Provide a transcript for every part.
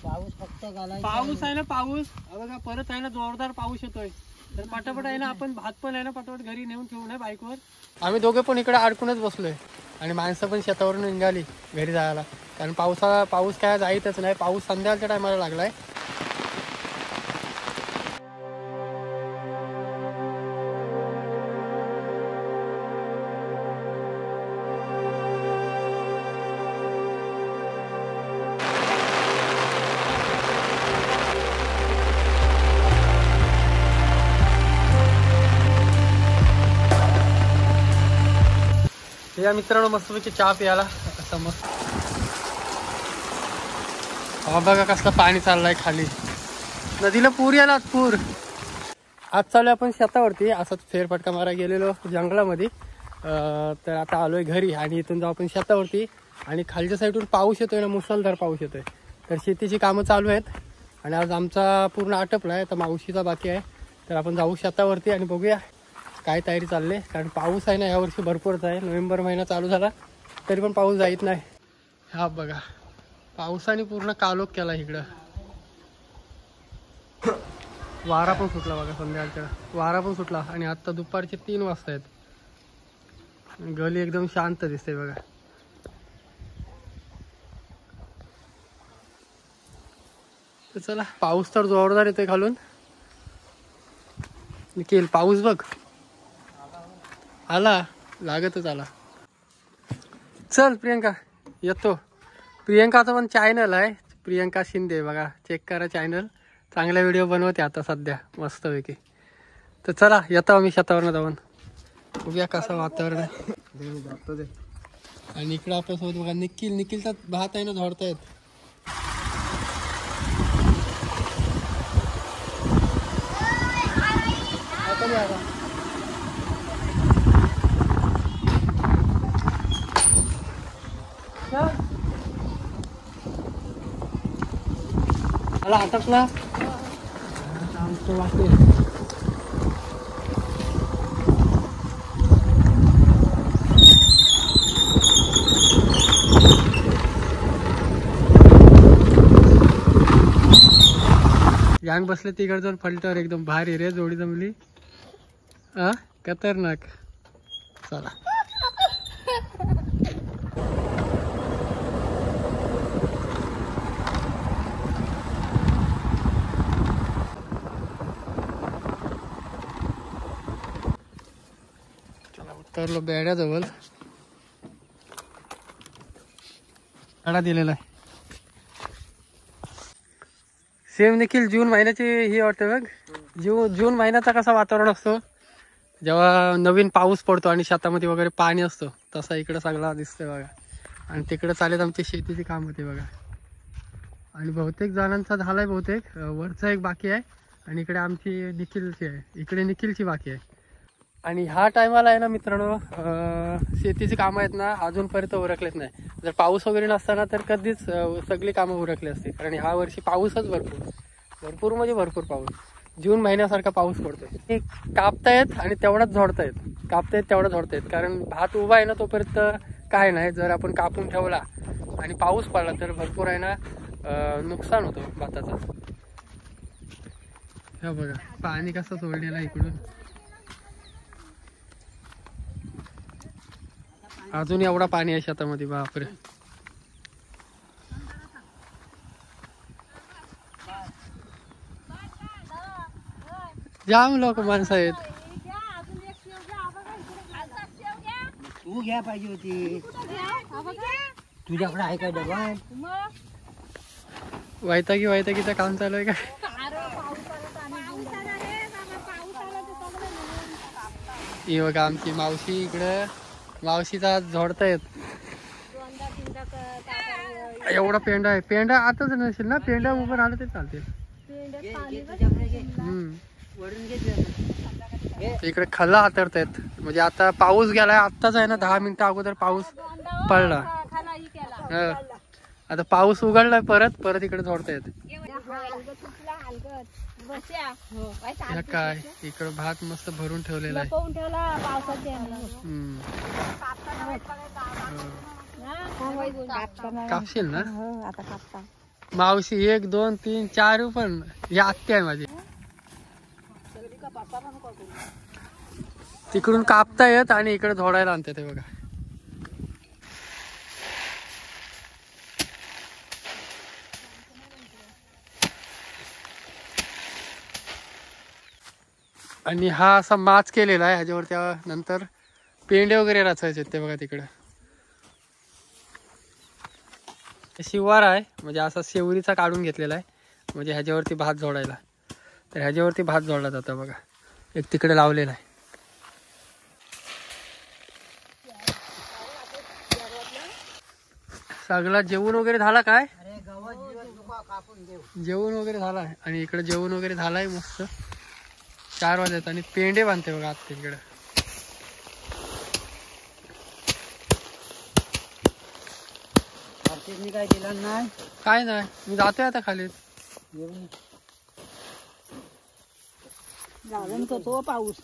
पाऊस फक्त पाऊस आहे ना, पाऊस बघा परत आहे ना, जोरदार पाऊस येतोय. तर पटापट आहे ना, आपण भात पण आहे ना पटापट घरी नेऊन ठेवू नये बाईकवर. आम्ही दोघे पण इकडे अडकूनच बसलोय आणि माणसं पण शेतावरून निघाली घरी जायला, कारण पाऊस काय जायतच नाही. पाऊस संध्याकाळच्या टायमाला लागलाय. या मित्रांनो मस्तपैकी चहा प्यायला असं मस्त. हा बघा कसलं पाणी चाललंय खाली, नदीला पूर याला पूर. आज चालू आपण शेतावरती असंच फेरफटका मारायला गेलेलो जंगलामध्ये. तर आता आलोय घरी आणि इथून जाऊ आपण शेतावरती. आणि खालच्या साईडून पाऊस येतोय ना, मुसळधार पाऊस येतोय. तर शेतीची कामं चालू आहेत आणि आज आमचा पूर्ण आटपला आहे, तर मावशीचा बाकी आहे. तर आपण जाऊ शेतावरती आणि बघूया काय तयारी चालली. कारण पाऊस आहे ना यावर्षी भरपूरच आहे. नोव्हेंबर महिना चालू झाला तरी पण पाऊस जात नाही. हा बघा पावसाने पूर्ण कालोख केला इकडं. वारा पण सुटला बघा, संध्याकाळच्या वारा पण सुटला. आणि आता दुपारचे 3 वाजता आहेत. गली एकदम शांत दिसते बघा. तर चला, पाऊस तर जोरदार येतोय खालून. निखिल पाऊस बघ आला, लागतच आला. चल प्रियंका येतो. प्रियंकाचा पण चॅनल आहे, प्रियंका शिंदे बघा, चेक करा चॅनल. चांगला व्हिडिओ बनवते आता सध्या मस्तपैकी. तर चला येतो आम्ही शेतावरनं जाऊन, बघूया कसं वातावरण आहे. आणि इकडं आपल्यासोबत बघा निखिलचा भात आहे ना, झोडतायत. मला अटकला यांग बसले तिकडे जाऊन फलटावर. एकदम भारी रे जोडी जमली. खतरनाक. चला उतरलो बेड्याजवळ. गाडा दिलेला आहे. सेम निखिल जून महिन्याची ही वाटते बघ. जून महिन्याचा कसा वातावरण असतो जेव्हा नवीन पाऊस पडतो आणि शेतामध्ये वगैरे पाणी असतो, तसा इकडं चांगला दिसतंय बघा. आणि तिकडे चालेल आमची शेतीची काम होते बघा. आणि बहुतेक जणांचा झालाय, बहुतेक वरचा एक बाकी आहे. आणि इकडे आमची निखिलची आहे, इकडे निखिलची बाकी आहे. आणि ह्या टायमाला आहे ना मित्रांनो, शेतीची कामं आहेत ना अजूनपर्यंत उरकलेच नाही. जर पाऊस वगैरे नसताना तर कधीच सगळी कामं उरकली असते. कारण ह्या वर्षी पाऊसच भरपूर म्हणजे भरपूर पाऊस. जून महिन्यासारखा पाऊस पडतोय. कापतायत आणि तेवढाच झोडतायत, कापतायत तेवढाच झोडतायत. कारण भात उभा आहे ना तोपर्यंत काय नाही. जर आपण कापून ठेवला आणि पाऊस पडला तर भरपूर आहे ना नुकसान होतं भाताचं. हे बघा पाणी कसं सोडलेलं आहे इकडून. अजून एवढा पाणी आहे शेतामध्ये, बापरे. जाम लोक माणसं आहेत. तू घ्या पाहिजे होती, तुझ्याकडे आहे काय डबा? वैतागीचं काम चालू आहे का? ही बघा आमची मावशी इकडं, मावशीचा झोडतायत. एवढा पेंडा आहे. पेंडा आताच नसेल ना, पेंडा उभं राहिलं ते चालते. इकडे खल्ला हातरतायत. म्हणजे आता पाऊस गेलाय, आत्ताच आहे ना 10 मिनिटं अगोदर पाऊस पडला. आता पाऊस उघडलाय, परत इकडे झोडतायत. काय इकडे भात मस्त भरून ठेवलेला आहे. कापशील ना? आता कापता. मावशी 1 2 3 4 पण ही आत्या आहे माझी. तिकडून कापता येत आणि इकडे झोडायला आणते ते बघा. आणि हा असा माच केलेला आहे ह्याच्यावर. त्यानंतर पेंडे वगैरे रचायचे ते बघा तिकडे. शिवार आहे म्हणजे असा शेवरीचा काढून घेतलेला आहे म्हणजे ह्याच्यावरती भात जोडायला. तर ह्याच्यावरती भात जोडला जातो बघा. एक तिकडे लावलेला आहे. सगळा जेवण वगैरे झाला काय? जेवण वगैरे झाला आहे आणि इकडे जेवण वगैरे झालाय मस्त. 4 वाजत आणि पेंडे बांधते बघा आता तिकडे. काय दिलं नाही? काय नाही, मी जातोय आता खाली. तो पाऊस.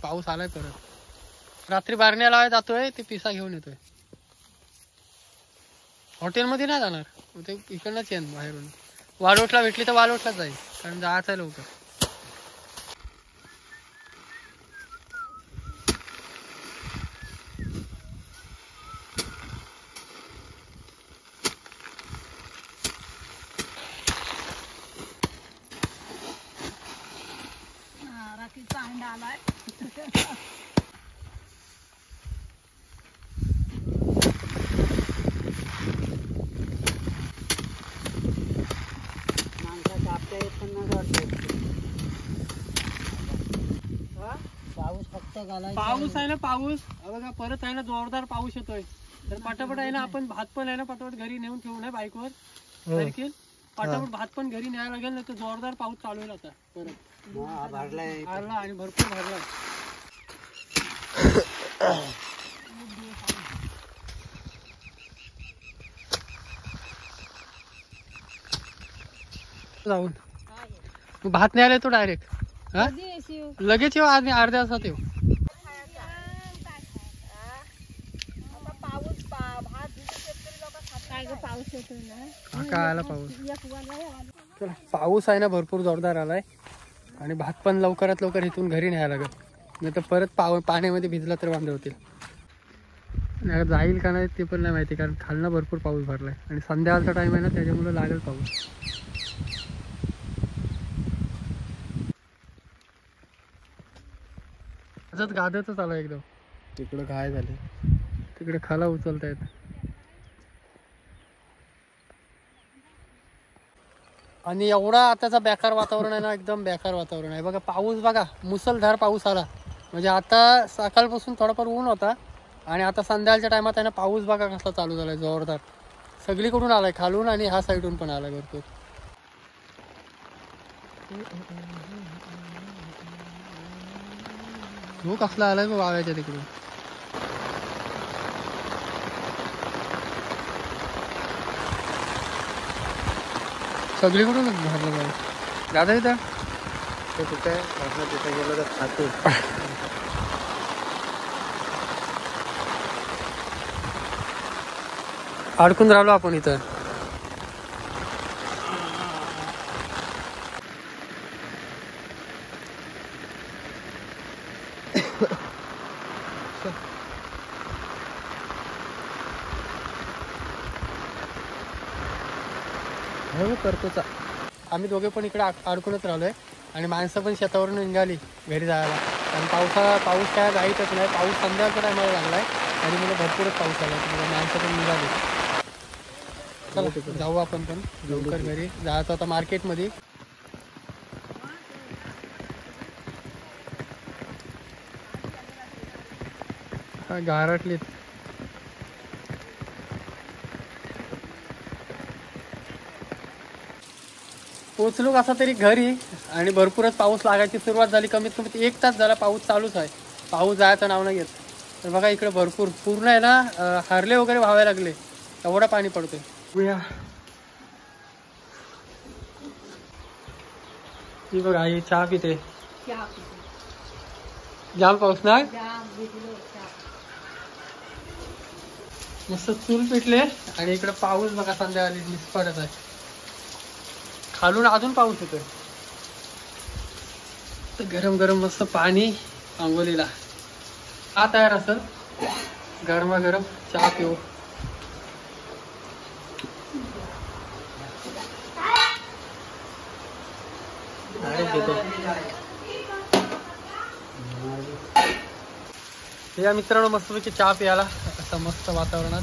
पाऊस आलाय परत. रात्री बारण्याला जातोय ते पिसा घेऊन येतोय. हॉटेलमध्ये नाही जाणार ते इकडनंच येईन बाहेरून. वालोटला भेटली तर वालोटलाच जाईल कारण जायचं आहे लवकर. रात्रीचा अंडा आलाय. पाऊस फक्त घालायचा. पाऊस आहे ना पाऊस बघा परत आहे ना जोरदार पाऊस येतोय. तर पटापट आहे ना आपण भात पण आहे ना पटापट घरी नेऊन ठेवू नये बाईकवर. सारखील पटापट भात पण घरी न्यायला लागेल नाही तर जोरदार पाऊस चालू होईल आता परत. भरलाय भरला आणि भरपूर भरला. जाऊन भात न्यायला येतो डायरेक्ट. हा लगेच येऊ आज अर्ध्या तासात येऊ. पाऊस येतोय ना. काय आला पाऊस. चला पाऊस आहे ना भरपूर जोरदार आलाय आणि भात पण लवकरात लवकर इथून घरी न्यायला लागेल नाही तर परत पाण्यामध्ये भिजला तर वांदे होतील. जाईल का नाही ते पण नाही माहिती कारण खालनं भरपूर पाऊस भरलाय आणि संध्याकाळचा टाइम आहे ना त्याच्यामुळे लागेल पाऊस. गादतच आला एकदम. तिकडं काय झाले तिकडे खाला उचलतायत. आणि एवढा आताचा बेकार वातावरण आहे ना एकदम बेकार वातावरण आहे बघा. पाऊस बघा मुसळधार पाऊस आला म्हणजे आता सकाळपासून थोडाफार ऊन होता आणि आता संध्याकाळच्या टायमात आहे ना पाऊस बघा कसा चालू झालाय जोरदार. सगळीकडून आलाय खालून आणि ह्या साईडून पण आलाय भरपूर. हो कसला आलाय वाव्याच्या तिकडून. सगळीकडूनच भरलं पाहिजे. दादा इथं ते कुठे तिथे गेलो तर खातो. अडकून राहिलो आपण इथं. हो करतोच. आम्ही दोघे पण इकडे अडकूनच राहिलोय आणि माणसं पण शेतावरून निघाली घरी जायला आणि पाऊस काय जायचंच नाही. पाऊस संध्याकाळच्या टायमाला लागलाय आणि मला भरपूरच पाऊस आला माणसं पण निघाली. चला जाऊ आपण पण लवकर घरी जायचं आता मार्केटमध्ये. गारटलीत. पोचलो कसा तरी घरी आणि भरपूरच पाऊस लागायची सुरुवात झाली. कमीत कमी 1 तास झाला पाऊस चालूच आहे. पाऊस जायचं नाव नाही घेत. तर बघा इकडे भरपूर पूर्ण आहे ना हरले वगैरे व्हायला लागले एवढा पाणी पडतोय. ही बघा ही चहा पिते. जाम पाऊस ना. मस्त चूल पेटले आणि इकडे पाऊस बघा संध्याकाळी निस्पडत आहे. खालून अजून पाऊस येतोय. तर गरम गरम मस्त पाणी आंघोळीला. हा तयार असेल गरमागरम चहा पिऊ. या मित्रांनो मस्तपैकी चहा प्यायला असं मस्त वातावरणात.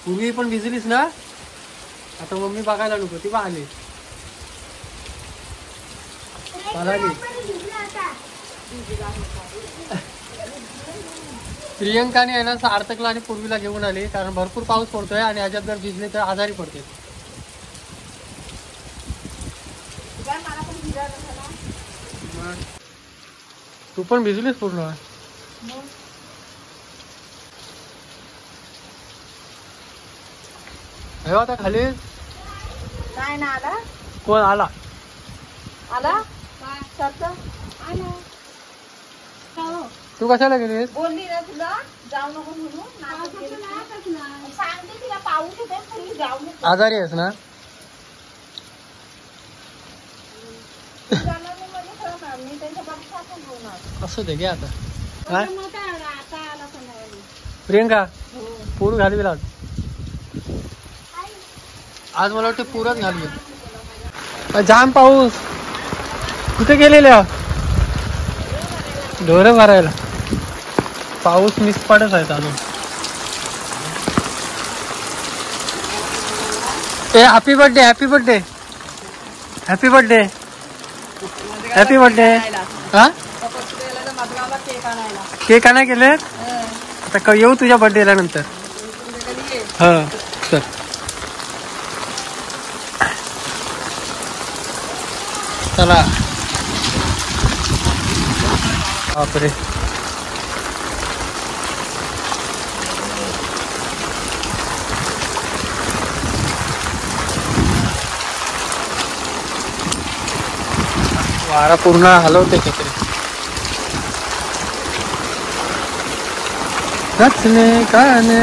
पूर्वी पण भिजलीस ना, आता मम्मी बघायला नको ती आली. प्रियंकाने आहे ना सार्थकला आणि पूर्वीला घेऊन आली, कारण भरपूर पाऊस पडतोय आणि ह्याच्यात जर भिजले तर आजारी पडते. तू पण भिजलीस पूर्ण. आता खाली काय ना आला कोण आला? आला तू कशाला गेलीस? बोलली ना तुला जाऊ नको म्हणून. सांगते तिला पाऊस येते तरी जाऊ नको. आजारी आहेस ना? मी त्यांच्या पक्षातून होणार. असू दे घ्या आता. हा? आता आला संध्याकाळी. प्रियंका पूर घालवी लाग. आज मला वाटतं पूरच घालवी. जाम पाऊस. कुठे गेलेल्या? ढोरं भरायला. पाऊस निस्पडच आहे अजून. ए happy birthday, happy birthday, happy birthday, happy birthday. हा केक आणाय गेले. आता येऊ तुझ्या बर्थडेला नंतर. हा चल. चला. बापरे. वारा पूर्ण हलवते छत्री. नचने गाणे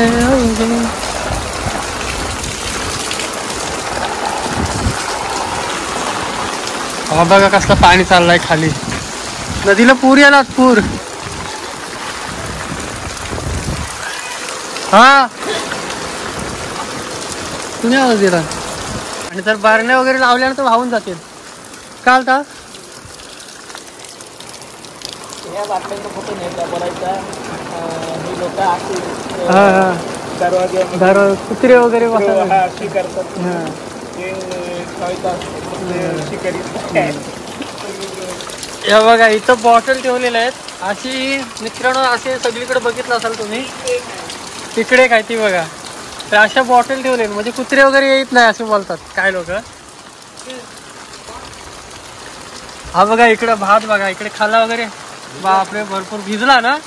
हा बघा कसलं पाणी चाललंय खाली. नदीला पूर याला पूर. हा तुम्ही आवाज दिला. आणि जर बारण्या वगैरे लावल्या तर वाहून जातील. काल का कुत्रे वगैरे या बघा इथं बॉटल ठेवलेल्या आहेत. अशी मित्रांनो असे सगळीकडे बघितलं असाल तुम्ही. तिकडे काय ती बघा. तर अशा बॉटल ठेवले म्हणजे कुत्रे वगैरे येत नाही असे बोलतात काय लोक. हा बघा इकडे भात बघा. इकडे खाला वगैरे बापरे भरपूर भिजला ना.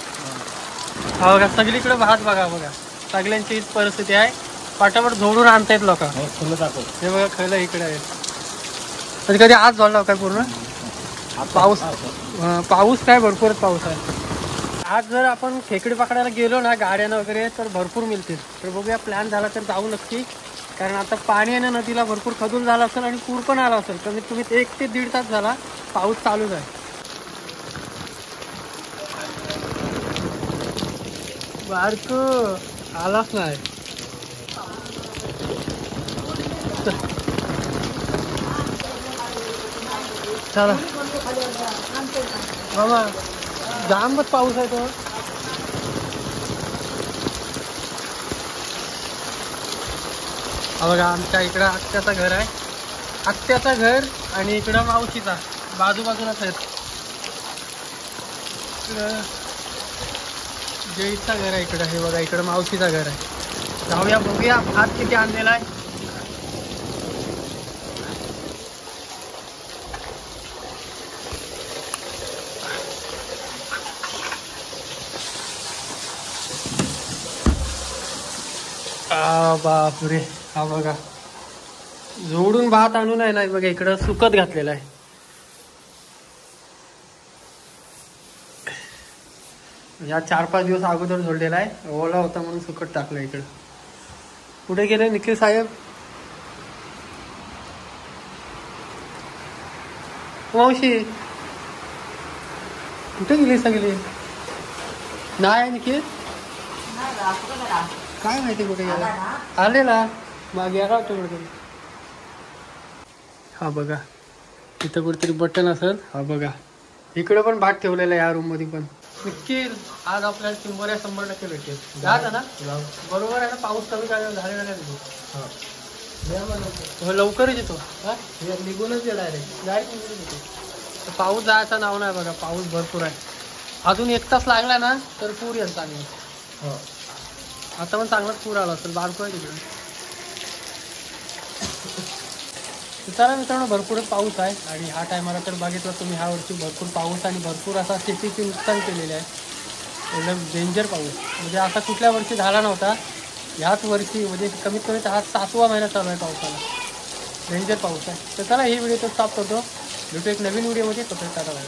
हा बघा सगळीकडे भात बघा. बघा सगळ्यांची हीच परिस्थिती आहे. पाटापट झोडून आणतायत लोक. हे बघा खयला इकडे आहे. कधी कधी आज झाला काय पूर्ण पाऊस. पाऊस काय भरपूरच पाऊस आहे. आज जर आपण खेकडी पकडायला गेलो ना गाड्यानं वगैरे तर भरपूर मिळतील. तर बघूया प्लॅन झाला तर जाऊ नक्की. कारण आता पाणी आहे ना नदीला भरपूर खदून झाला असेल आणि पूर पण आला असेल. कमीत कमी 1 ते 1.5 तास झाला पाऊस चालूच आहे. बारको आलाच नाही. चला बाबा जामच पाऊस आहे तो. बघा आमच्या इकडं आत्याचं घर आहे. आत्याचं घर आणि इकडं मावशीचा बाजूबाजूलाच आहेत. इकडं जयचं घर आहे. इकडं हे बघा इकडं मावशीचा घर आहे. जाऊया बघूया भात किती आणलेला आहे. बापरे. हा बघा जोडून भात आणून आहे ना बघा इकडं सुकत घातलेला आहे. या 4-5 दिवस अगोदर झोडलेला आहे, ओला होता म्हणून सुकट टाकलं इकडं. कुठे गेले निखिल साहेब? मावशी कुठे गेली सगळी? नाही निखिल काय माहिती कुठे गेला. आलेला मागे गेला होता कुठे. हा बघा इथं कुठेतरी बटन असेल. हा बघा इकडे पण भात ठेवलेला आहे या रूम मध्ये पण. निखिल आज आपल्याला चिंबोऱ्या 100% भेटेल. जात ना बरोबर आहे ना. पाऊस कमी झालेला आहे. हो लवकरच येतो. निघूनच डायरेक्ट येतो. पाऊस जायचं नाव नाही बघा. पाऊस भरपूर आहे. अजून 1 तास लागला ना तर पूर येईल चांगलं. आता पण चांगलाच पूर आला असेल. बारको आहे तिकडे. चला मित्रांनो भरपूरच पाऊस आहे आणि ह्या टायमाला तर बघितलं तुम्ही ह्या वर्षी भरपूर पाऊस आणि भरपूर असा शेतीचे नुकसान केलेले आहे. एकदम डेंजर पाऊस म्हणजे असा कुठल्या वर्षी झाला नव्हता. ह्याच वर्षी म्हणजे कमीत कमी हा 7वा महिना चालू आहे पावसाला. डेंजर पाऊस आहे. तर चला ही व्हिडिओ तर स्टॉप करतो. भेटू एक नवीन व्हिडिओमध्ये. तोपर्यंत टाटा बाय.